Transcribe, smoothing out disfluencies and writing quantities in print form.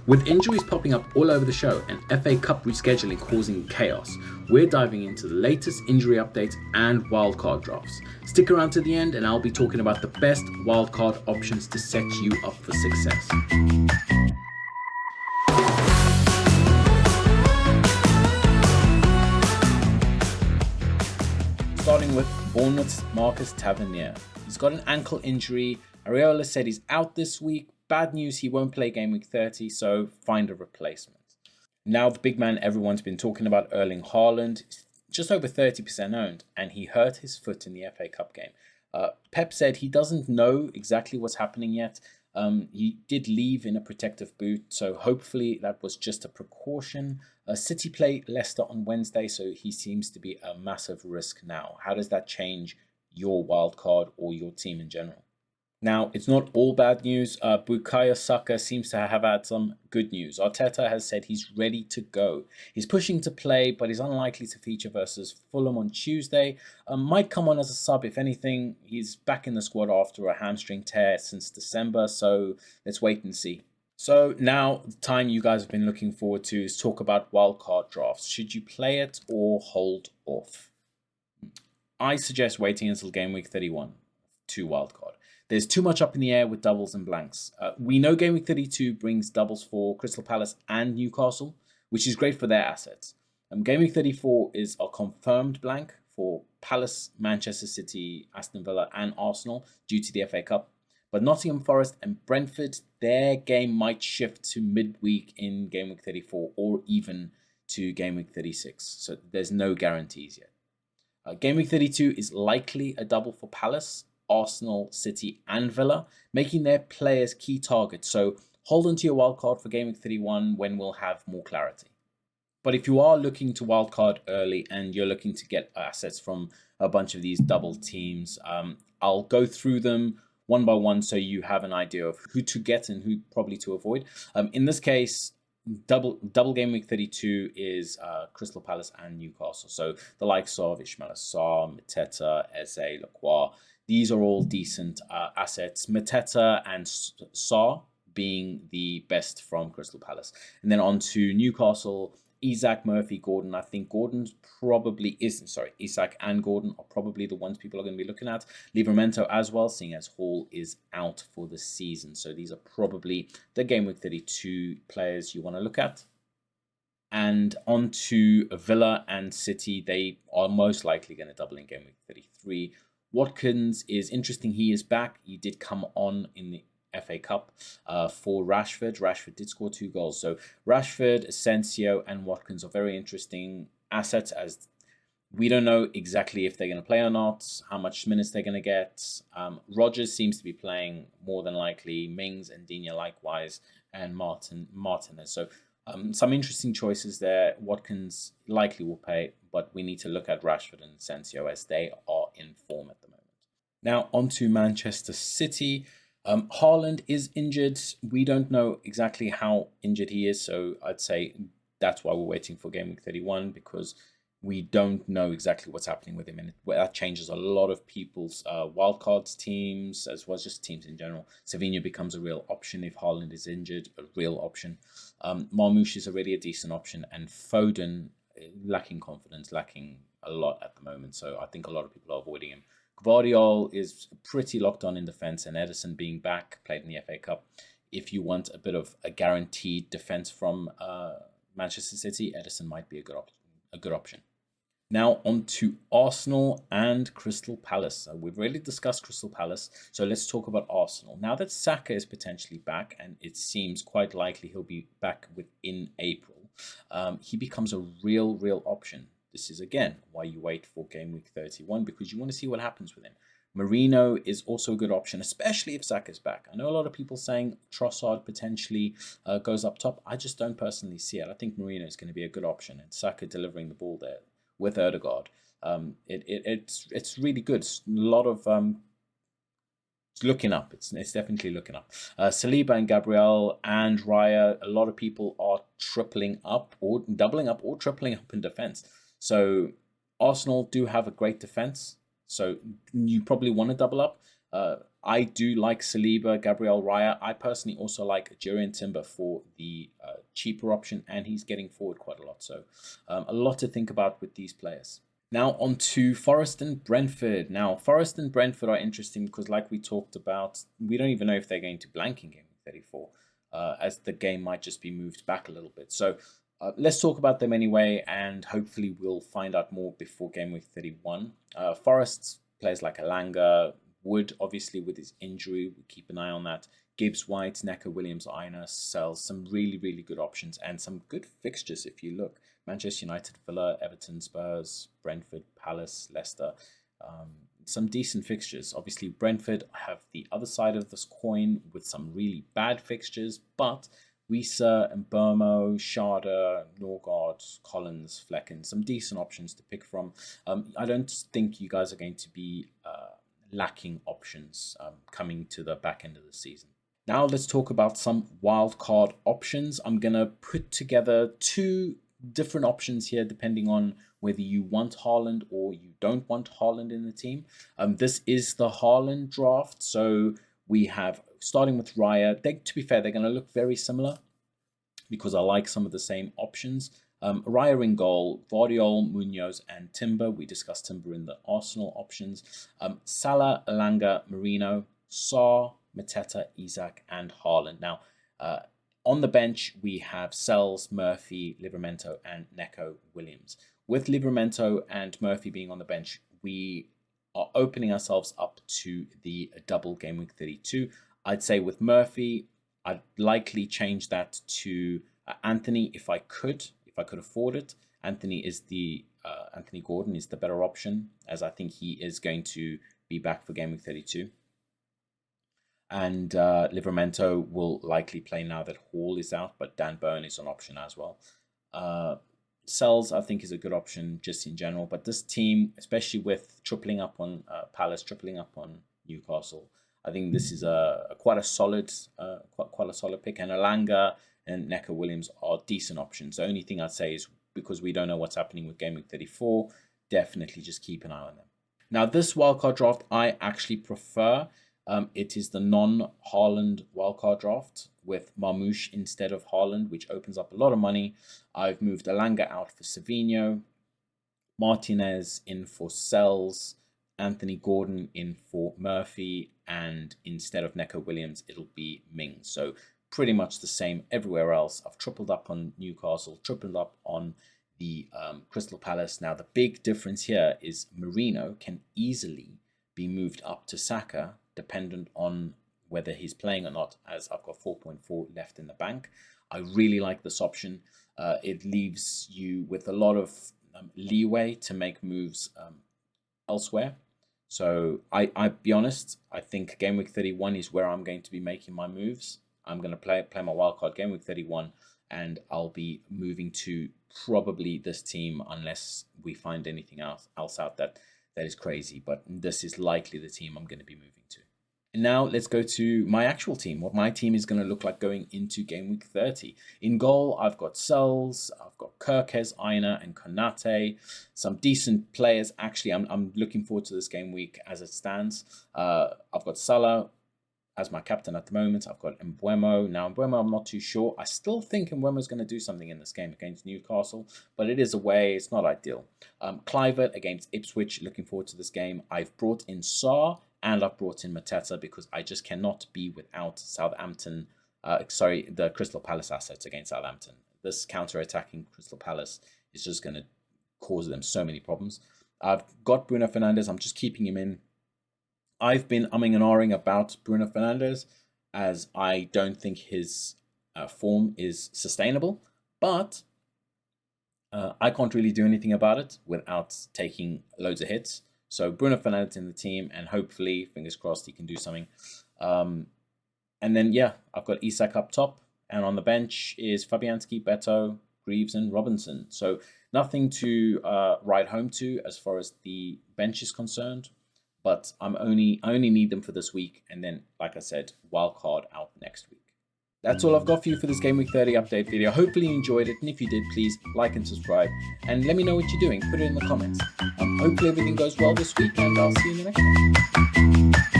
With injuries popping up all over the show and FA Cup rescheduling causing chaos, we're diving into the latest injury updates and wildcard drafts. Stick around to the end and I'll be talking about the best wildcard options to set you up for success. Starting with Bournemouth's Marcus Tavernier. He's got an ankle injury. Areola said he's out this week. Bad news, he won't play Game Week 30, so find a replacement. Now the big man everyone's been talking about, Erling Haaland, just over 30% owned, and he hurt his foot in the FA Cup game. Pep said he doesn't know exactly what's happening yet. He did leave in a protective boot, so hopefully that was just a precaution. City play Leicester on Wednesday, so he seems to be a massive risk now. How does that change your wild card or your team in general? Now, it's not all bad news. Bukayo Saka seems to have had some good news. Arteta has said he's ready to go. He's pushing to play, but he's unlikely to feature versus Fulham on Tuesday. Might come on as a sub if anything. He's back in the squad after a hamstring tear since December, so let's wait and see. So now the time you guys have been looking forward to is talk about wildcard drafts. Should you play it or hold off? I suggest waiting until Game Week 31 to wildcard. There's too much up in the air with doubles and blanks. We know Game Week 32 brings doubles for Crystal Palace and Newcastle, which is great for their assets. Game Week 34 is a confirmed blank for Palace, Manchester City, Aston Villa and Arsenal due to the FA Cup. But Nottingham Forest and Brentford, their game might shift to midweek in Game Week 34 or even to Game Week 36. So there's no guarantees yet. Game Week 32 is likely a double for Palace, Arsenal, City and Villa, making their players key targets. So hold on to your wildcard for Game Week 31 when we'll have more clarity. But if you are looking to wildcard early and you're looking to get assets from a bunch of these double teams, I'll go through them one by one so you have an idea of who to get and who probably to avoid. In this case, double Game Week 32 is Crystal Palace and Newcastle. So the likes of Ismail Assar, Mateta, Eze, Lacroix, these are all decent assets. Mateta and Sarr being the best from Crystal Palace. And then on to Newcastle, Isak, Murphy, Gordon. I think Isak and Gordon are probably the ones people are going to be looking at. Livramento as well, seeing as Hall is out for the season. So these are probably the Game Week 32 players you want to look at. And on to Villa and City. They are most likely going to double in Game Week 33. Watkins is interesting. He is back. He did come on in the FA Cup for Rashford. Rashford did score 2 goals. So Rashford, Asensio and Watkins are very interesting assets, as we don't know exactly if they're going to play or not, how much minutes they're going to get. Rodgers seems to be playing more than likely. Mings and Digne likewise, and Martinez. So some interesting choices there. Watkins likely will play, but we need to look at Rashford and Asensio as they are in form at the moment. Now on to Manchester City. Haaland is injured. We don't know exactly how injured he is, so I'd say that's why we're waiting for Game Week 31, because we don't know exactly what's happening with him, and that changes a lot of people's wildcards teams, as well as just teams in general. Savinho becomes a real option if Haaland is injured, a real option. Marmoush is already a decent option, and Foden lacking confidence, lacking a lot at the moment, so I think a lot of people are avoiding him. Gvardiol is pretty locked on in defense, and Ederson being back, played in the FA Cup. If you want a bit of a guaranteed defense from Manchester City, Ederson might be a good option. Now on to Arsenal and Crystal Palace. We've already discussed Crystal Palace, so let's talk about Arsenal. Now that Saka is potentially back, and it seems quite likely he'll be back within April, he becomes a real option. This is, again, why you wait for Game Week 31, because you want to see what happens with him. Marino is also a good option, especially if Saka's back. I know a lot of people saying Trossard potentially goes up top. I just don't personally see it. I think Marino is going to be a good option, and Saka delivering the ball there with Ødegaard. It's really good. It's a lot of it's looking up. It's definitely looking up. Saliba and Gabriel and Raya, a lot of people are tripling up or doubling up or tripling up in defense. So Arsenal do have a great defense, so you probably want to double up. I do like Saliba, Gabriel Raya. I personally also like Jurriën Timber for the cheaper option, and he's getting forward quite a lot. So a lot to think about with these players. Now on to Forest and Brentford. Now Forest and Brentford are interesting because, like we talked about, we don't even know if they're going to blank in game 34, as the game might just be moved back a little bit. So let's talk about them anyway, and hopefully we'll find out more before game week 31. Forest's players like Alanga, Wood, obviously with his injury, we keep an eye on that. Gibbs White, Neco Williams, Aina sells some really, really good options and some good fixtures if you look. Manchester United, Villa, Everton, Spurs, Brentford, Palace, Leicester. Some decent fixtures. Obviously, Brentford have the other side of this coin with some really bad fixtures, but Wieser and Burmo, Schade, Norgard, Collins, Flecken, some decent options to pick from. I don't think you guys are going to be lacking options coming to the back end of the season. Now let's talk about some wildcard options. I'm going to put together 2 different options here depending on whether you want Haaland or you don't want Haaland in the team. This is the Haaland draft. So we have, starting with Raya, to be fair, they're going to look very similar because I like some of the same options. Raya in goal, Vardiol, Munoz, and Timber. We discussed Timber in the Arsenal options. Salah, Alanga, Marino, Sarr, Mateta, Isak, and Haaland. Now, on the bench, we have Sells, Murphy, Livramento, and Neco Williams. With Livramento and Murphy being on the bench, we are opening ourselves up to the double game week 32. I'd say with Murphy, I'd likely change that to Anthony if I could afford it. Anthony Gordon is the better option, as I think he is going to be back for game week 32. And Livramento will likely play now that Hall is out, but Dan Burn is an option as well. Sells, I think, is a good option just in general, but this team, especially with tripling up on Palace, tripling up on Newcastle, I think this is quite a solid pick. And Alanga and Neco Williams are decent options. The only thing I'd say is, because we don't know what's happening with game week 34, definitely just keep an eye on them. Now, this wildcard draft I actually prefer. It is the non-Haaland wildcard draft with Marmoush instead of Haaland, which opens up a lot of money. I've moved Alanga out for Savinho, Martinez in for Sells, Anthony Gordon in for Murphy, and instead of Neco Williams, it'll be Mings. So pretty much the same everywhere else. I've tripled up on Newcastle, tripled up on the Crystal Palace. Now, the big difference here is Marino can easily be moved up to Saka, dependent on whether he's playing or not, as I've got 4.4 left in the bank. I really like this option. It leaves you with a lot of leeway to make moves elsewhere. So I'll be honest, I think game week 31 is where I'm going to be making my moves. I'm going to play my wildcard game week 31, and I'll be moving to probably this team unless we find anything else out that is crazy. But this is likely the team I'm going to be moving to. And now let's go to my actual team, what my team is going to look like going into game week 30. In goal, I've got Sells, I've got Kirkes, Aina, and Konate. Some decent players. Actually, I'm looking forward to this game week as it stands. I've got Salah as my captain at the moment. I've got Mbeumo. Now, Mbeumo, I'm not too sure. I still think Mbeumo is going to do something in this game against Newcastle, but it is away. It's not ideal. Kluivert against Ipswich. Looking forward to this game. I've brought in Sarr, and I've brought in Mateta because I just cannot be without Southampton. The Crystal Palace assets against Southampton. This counter-attacking Crystal Palace is just going to cause them so many problems. I've got Bruno Fernandes. I'm just keeping him in. I've been umming and ahhing about Bruno Fernandes, as I don't think his form is sustainable, but I can't really do anything about it without taking loads of hits. So Bruno Fernandes in the team, and hopefully, fingers crossed, he can do something. And then, yeah, I've got Isak up top, and on the bench is Fabianski, Beto, Greaves, and Robinson. So nothing to write home to as far as the bench is concerned, but I only need them for this week, and then, like I said, wildcard out next week. That's all I've got for you for this Game Week 30 update video. Hopefully you enjoyed it, and if you did, please like and subscribe, and let me know what you're doing. Put it in the comments. Hopefully everything goes well this week, and I'll see you in the next one.